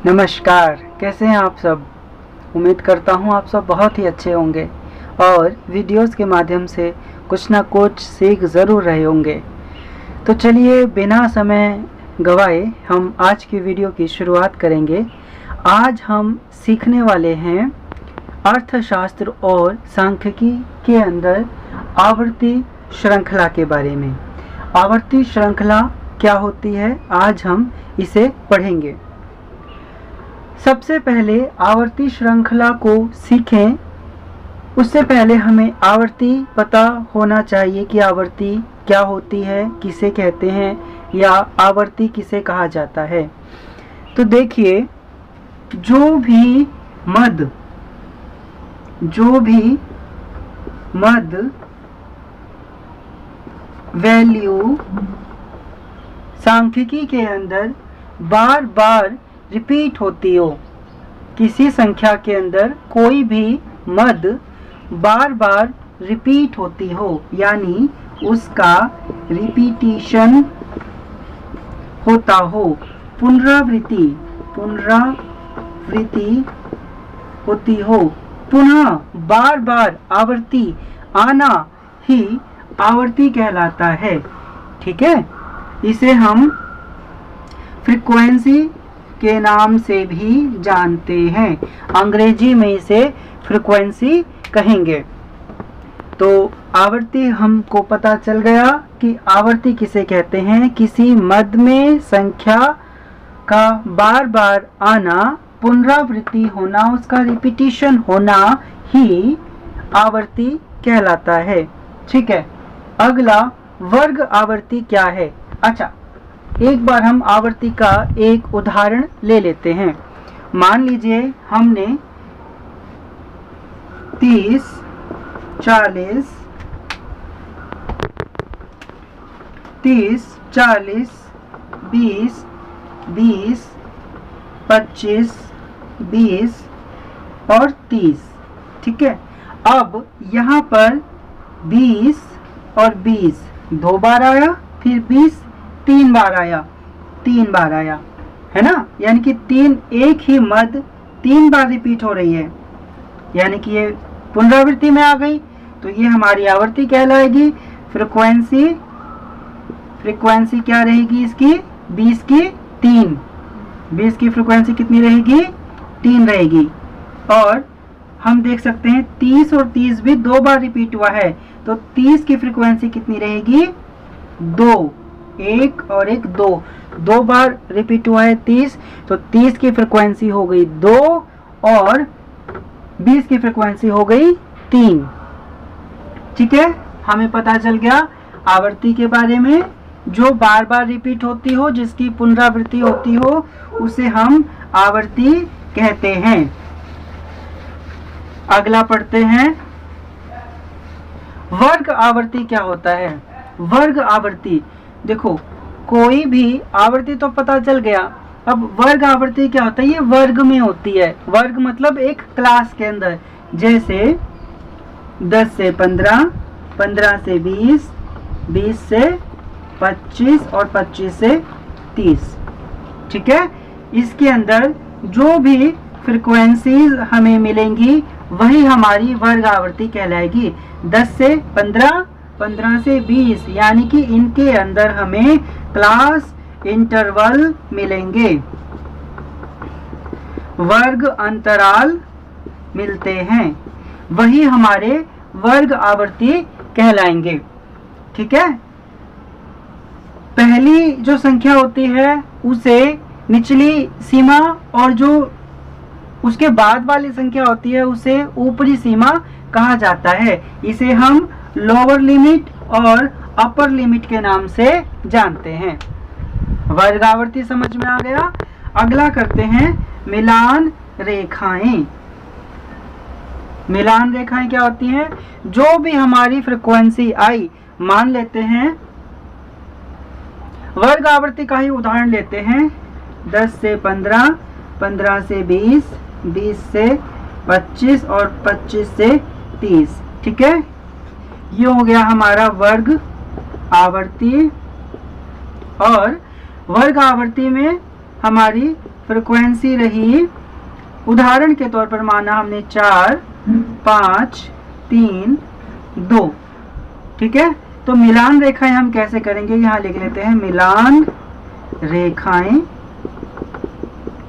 नमस्कार, कैसे हैं आप सब। उम्मीद करता हूं आप सब बहुत ही अच्छे होंगे और वीडियोस के माध्यम से कुछ ना कुछ सीख ज़रूर रहे होंगे। तो चलिए बिना समय गवाए हम आज की वीडियो की शुरुआत करेंगे। आज हम सीखने वाले हैं अर्थशास्त्र और सांख्यिकी के अंदर आवर्ती श्रृंखला के बारे में। आवर्ती श्रृंखला क्या होती है, आज हम इसे पढ़ेंगे। सबसे पहले आवर्ती श्रृंखला को सीखें उससे पहले हमें आवर्ती पता होना चाहिए कि आवर्ती क्या होती है, किसे कहते हैं या आवर्ती किसे कहा जाता है। तो देखिए, जो भी मद वैल्यू सांख्यिकी के अंदर बार बार रिपीट होती हो, किसी संख्या के अंदर कोई भी मद बार बार रिपीट होती हो, यानी उसका रिपीटिशन होता हो, पुनरावृत्ति होती हो, पुनः बार बार आवर्ती आना ही आवर्ती कहलाता है। ठीक है, इसे हम फ्रीक्वेंसी के नाम से भी जानते हैं। अंग्रेजी में इसे फ्रीक्वेंसी कहेंगे। तो आवर्ती हमको पता चल गया कि आवर्ती किसे कहते हैं। किसी मद में संख्या का बार बार आना, पुनरावृत्ति होना, उसका रिपीटिशन होना ही आवर्ती कहलाता है। ठीक है, अगला वर्ग आवर्ती क्या है। अच्छा, एक बार हम आवर्ती का एक उदाहरण ले लेते हैं। मान लीजिए हमने 30, 40, 20, 25, 20 और 30। ठीक है, अब यहाँ पर 20 और 20 दो बार आया, फिर 20 तीन बार आया, है ना। यानी कि एक ही मद 3 बार रिपीट हो रही है, यानी कि ये पुनरावृत्ति में आ गई, तो ये हमारी आवर्ती कहलाएगी। फ्रीक्वेंसी क्या रहेगी इसकी, 20 की 3। 20 की फ्रीक्वेंसी कितनी रहेगी, 3 रहेगी। और हम देख सकते हैं 30 और 30 भी 2 बार रिपीट हुआ है, तो 30 की फ्रीक्वेंसी कितनी रहेगी, 2। 1 और 1 दो बार रिपीट हुआ है 30, तो 30 की फ्रीक्वेंसी हो गई 2 और 20 की फ्रीक्वेंसी हो गई 3। ठीक है, हमें पता चल गया आवर्ती के बारे में। जो बार बार रिपीट होती हो, जिसकी पुनरावृत्ति होती हो, उसे हम आवर्ती कहते हैं। अगला पढ़ते हैं, वर्ग आवर्ती क्या होता है। वर्ग आवर्ती, देखो कोई भी आवर्ती तो पता चल गया, अब वर्ग आवर्ती क्या होता है, ये वर्ग में होती है। वर्ग मतलब एक क्लास के अंदर, जैसे 10 से 15, 15 से 20, 20 से 25 और 25 से 30। ठीक है, इसके अंदर जो भी फ्रीक्वेंसीज हमें मिलेंगी वही हमारी वर्ग आवर्ती कहलाएगी। 10 से 15, 15 से 20, यानी कि इनके अंदर हमें क्लास इंटरवल मिलेंगे, वर्ग अंतराल मिलते हैं, वही हमारे वर्ग आवर्ती कहलाएंगे। ठीक है, पहली जो संख्या होती है उसे निचली सीमा, और जो उसके बाद वाली संख्या होती है उसे ऊपरी सीमा कहा जाता है। इसे हम लोअर लिमिट और अपर लिमिट के नाम से जानते हैं। वर्ग आवर्ती समझ में आ गया। अगला करते हैं मिलान रेखाएं। मिलान रेखाएं क्या होती हैं, जो भी हमारी फ्रीक्वेंसी आई, मान लेते हैं वर्ग आवर्ती का ही उदाहरण लेते हैं, 10 से 15, 15 से 20, 20 से 25 और 25 से 30। ठीक है, ये हो गया हमारा वर्ग आवर्ती। और वर्ग आवर्ती में हमारी फ्रीक्वेंसी रही, उदाहरण के तौर पर माना हमने 4 5 3 2, ठीक है। तो मिलान रेखाएं हम कैसे करेंगे, यहाँ लिख लेते हैं मिलान रेखाएं।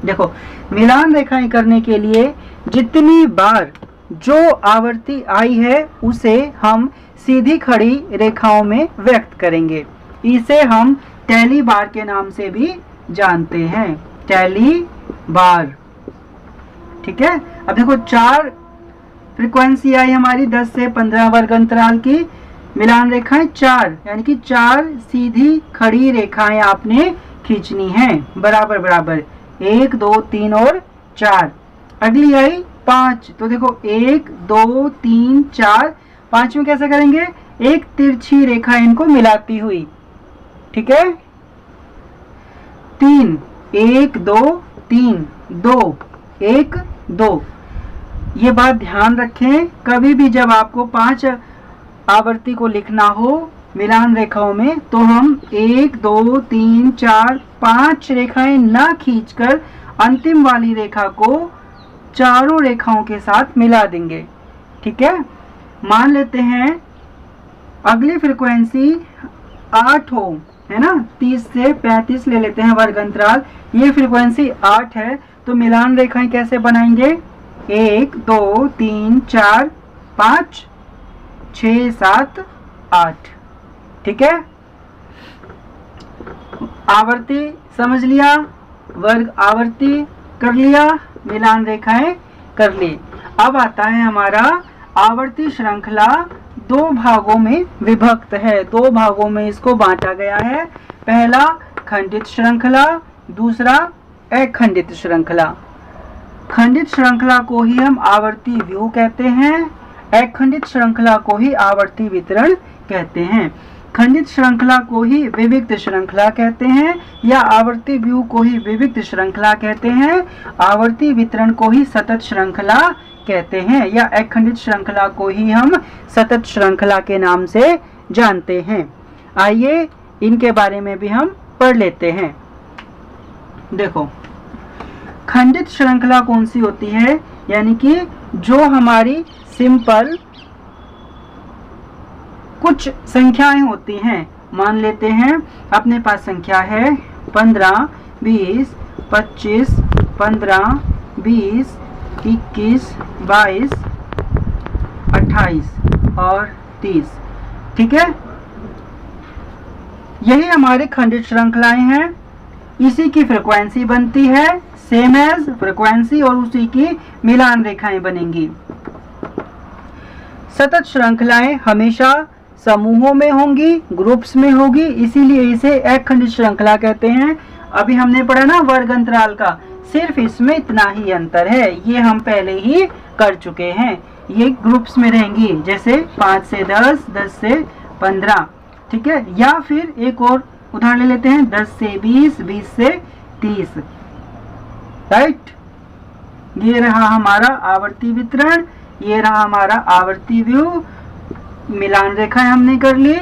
देखो मिलान रेखाएं करने के लिए जितनी बार जो आवृत्ति आई है उसे हम सीधी खड़ी रेखाओं में व्यक्त करेंगे। इसे हम टैली बार के नाम से भी जानते हैं, टैली बार, ठीक है। अब देखो 4 फ्रीक्वेंसी आई हमारी 10 से 15 वर्ग अंतराल की, मिलान रेखाएं 4, यानी कि 4 सीधी खड़ी रेखाएं आपने खींचनी है, बराबर बराबर, 1 2 3 और 4। अगली आई 5, तो देखो 1 2 3 4, 5 में कैसे करेंगे, एक तिरछी रेखा इनको मिलाती हुई, ठीक है। 3 1 2 3 2 1 2। ये बात ध्यान रखें, कभी भी जब आपको 5 आवृत्ति को लिखना हो मिलान रेखाओं में, तो हम 1 2 3 4 5 रेखाएं ना खींचकर अंतिम वाली रेखा को चारों रेखाओं के साथ मिला देंगे, ठीक है। मान लेते हैं अगली फ्रीक्वेंसी 8 हो, है ना, 30 से 35 ले लेते हैं वर्ग अंतराल, ये फ्रीक्वेंसी 8 है, तो मिलान रेखाएं कैसे बनाएंगे, 1 2 3 4 5 6 7 8, ठीक है। आवर्ती समझ लिया, वर्ग आवर्ती कर लिया, मिलान रेखाएं कर ली। अब आता है हमारा आवर्ती श्रृंखला 2 भागों में विभक्त है, 2 भागों में इसको बांटा गया है। पहला खंडित श्रृंखला, दूसरा अखंडित श्रृंखला। खंडित श्रृंखला को ही हम आवर्ती व्यूह कहते हैं, अखंडित श्रृंखला को ही आवर्ती वितरण कहते हैं। खंडित श्रृंखला को ही विविक्त श्रृंखला कहते हैं, या आवर्ती व्यूह को ही विविक्त श्रृंखला कहते हैं, आवर्ती वितरण को ही सतत श्रृंखला कहते हैं, या अखंडित श्रृंखला को ही हम सतत श्रृंखला के नाम से जानते हैं। आइए इनके बारे में भी हम पढ़ लेते हैं। देखो खंडित श्रृंखला कौन सी होती है, यानी कि जो हमारी सिंपल कुछ संख्याएं होती हैं। मान लेते हैं अपने पास संख्या है 15 20 25 15 20 21 22 28 और 30, ठीक है। यही हमारी खंडित श्रृंखलाएं हैं, इसी की फ्रीक्वेंसी बनती है, सेम एज फ्रीक्वेंसी, और उसी की मिलान रेखाएं बनेंगी। सतत श्रृंखलाएं हमेशा समूहों में होंगी, ग्रुप्स में होगी, इसीलिए इसे अखंडित श्रृंखला कहते हैं। अभी हमने पढ़ा ना वर्ग अंतराल का, सिर्फ इसमें इतना ही अंतर है, ये हम पहले ही कर चुके हैं। ये ग्रुप्स में रहेंगी, जैसे 5 से 10, 10 से 15, ठीक है। या फिर एक और उदाहरण ले लेते हैं, 10 से 20, 20 से 30, राइट। ये रहा हमारा आवर्ती वितरण, ये रहा हमारा आवर्ती व्यूह, मिलान रेखाएं हमने कर ली,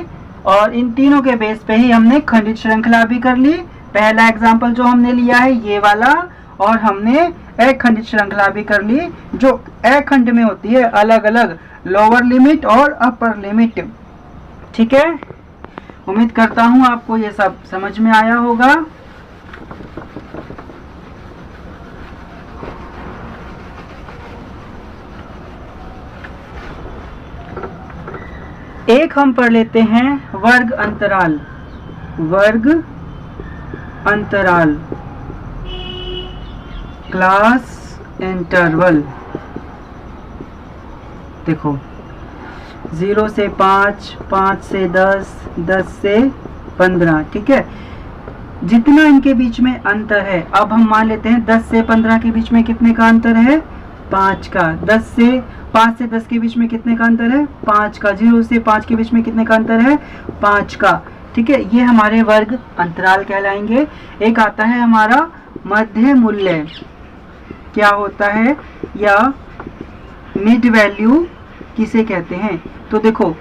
और इन तीनों के बेस पे ही हमने खंडित श्रृंखला भी कर ली। पहला एग्जाम्पल जो हमने लिया है ये वाला, और हमने अखंडित श्रृंखला भी कर ली, जो अखंड में होती है अलग अलग लोअर लिमिट और अपर लिमिट, ठीक है। उम्मीद करता हूं आपको ये सब समझ में आया होगा। एक हम पढ़ लेते हैं वर्ग अंतराल। वर्ग अंतराल, क्लास इंटरवल। देखो 0 से 5, 5 से 10, 10 से 15, ठीक है। जितना इनके बीच में अंतर है, अब हम मान लेते हैं 10 से 15 के बीच में कितने का अंतर है, 5 का। 5 से 10 के बीच में कितने का अंतर है, 5 का। 0 से 5 के बीच में कितने का अंतर है, 5 का, ठीक है। ये हमारे वर्ग अंतराल कहलाएंगे। एक आता है हमारा मध्य मूल्य, क्या होता है, या मिड वैल्यू किसे कहते हैं। तो देखो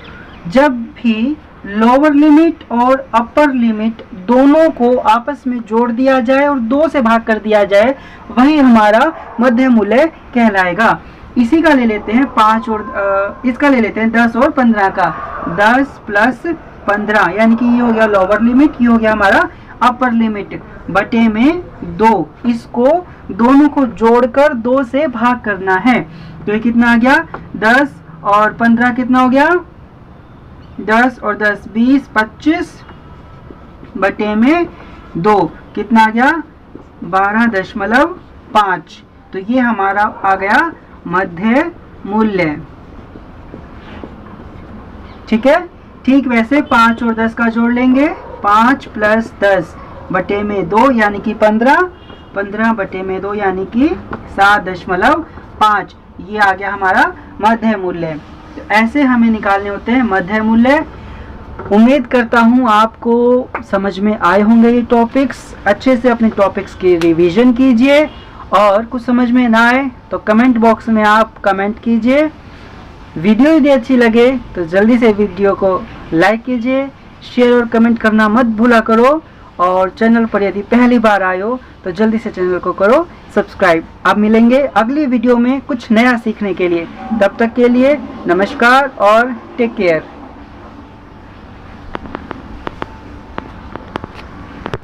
जब भी लोअर लिमिट और अपर लिमिट दोनों को आपस में जोड़ दिया जाए और 2 से भाग कर दिया जाए, वही हमारा मध्य मूल्य कहलाएगा। इसी का ले लेते हैं 5 और इसका ले लेते हैं 10 और 15 का। 10 प्लस 15 यानी कि ये हो गया लोअर लिमिट, ये हो गया हमारा अपर लिमिट बटे में 2। इसको दोनों को जोड़कर 2 से भाग करना है। तो ये कितना आ गया 10 और 15 कितना हो गया 10 और 10 20 25 बटे में 2 कितना आ गया 12.5। तो ये हमारा आ गया मध्य मूल्य। ठीक है, ठीक वैसे 5 और 10 का जोड़ लेंगे। 5 प्लस 10 बटे में 2 यानी कि 15, 15 बटे में 2 यानी कि 7.5। ये आ गया हमारा मध्य मूल्य। तो ऐसे हमें निकालने होते हैं मध्य मूल्य। उम्मीद करता हूँ आपको समझ में आए होंगे ये टॉपिक्स। अच्छे से अपने टॉपिक्स की रिवीजन कीजिए और कुछ समझ में ना आए तो कमेंट बॉक्स में आप कमेंट कीजिए। वीडियो यदि अच्छी लगे तो जल्दी से वीडियो को लाइक कीजिए, शेयर और कमेंट करना मत भूला करो। और चैनल पर यदि पहली बार आए हो तो जल्दी से चैनल को करो सब्सक्राइब। अब मिलेंगे अगली वीडियो में कुछ नया सीखने के लिए। तब तक के लिए नमस्कार और टेक केयर।